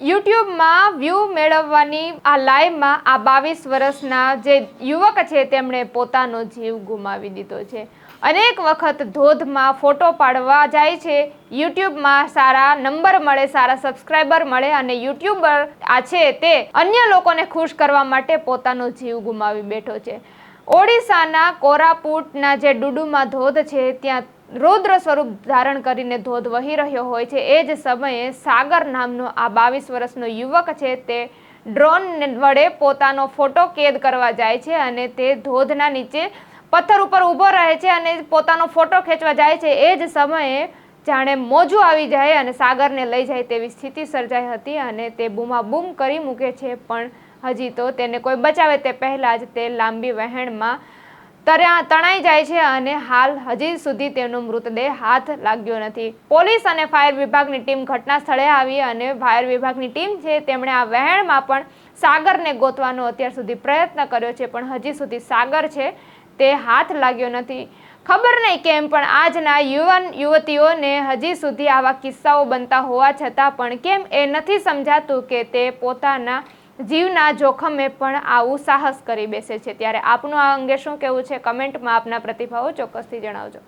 યુટ્યુબમાં વ્યૂ મેળવવાની આ લાઈવમાં આ 22 વર્ષના જે યુવક છે તેમણે પોતાનો જીવ ગુમાવી દીધો છે। અનેક વખત ધોધમાં ફોટો પાડવા જાય છે, યુટ્યુબમાં સારા નંબર મળે, સારા સબસ્ક્રાઈબર મળે અને યુટ્યુબર આ છે તે અન્ય લોકોને ખુશ કરવા માટે પોતાનો જીવ ગુમાવી બેઠો છે। ઓડિશાના કોરાપુટના જે ડુડુમા ધોધ છે ત્યાં રૌદ્ર સ્વરૂપ ધારણ કરીને ધોધ વહી રહ્યો હોય છે। એ જ સમયે સાગર નામનો આ 22 વર્ષનો યુવક છે તે ડ્રોન વડે પોતાનો ફોટો કેદ કરવા જાય છે અને તે ધોધના નીચે પથ્થર ઉપર ઊભો રહે છે અને પોતાનો ફોટો ખેંચવા જાય છે। એ જ સમયે જાણે મોજું આવી જાય અને સાગરને લઈ જાય તેવી સ્થિતિ સર્જાઈ હતી અને તે બૂમાબૂમ કરી મૂકે છે, પણ હજી તો તેને કોઈ બચાવે તે પહેલાં જ તે લાંબી વહેણમાં તણાઈ જાય છે અને હાલ હજી સુધી તેનો મૃતદેહ હાથ લાગ્યો નથી। પોલીસ અને ફાયર વિભાગની ટીમ ઘટના સ્થળે આવી અને ફાયર વિભાગની ટીમ છે તેમણે આ વહેણમાં પણ સાગરને ગોતવાનો અત્યાર સુધી પ્રયત્ન કર્યો છે, પણ હજી સુધી સાગર છે તે હાથ લાગ્યો નથી। ખબર નહીં કેમ પણ આજના યુવાન યુવતીઓને હજી સુધી આવા કિસ્સાઓ બનતા હોવા છતાં પણ કેમ એ નથી સમજાતું કે તે પોતાના જીવના જોખમે પણ આવું સાહસ કરી બેસે છે। ત્યારે આપનું આ અંગે શું કહેવું છે? કમેન્ટમાં આપના પ્રતિભાવો ચોક્કસથી જણાવજો।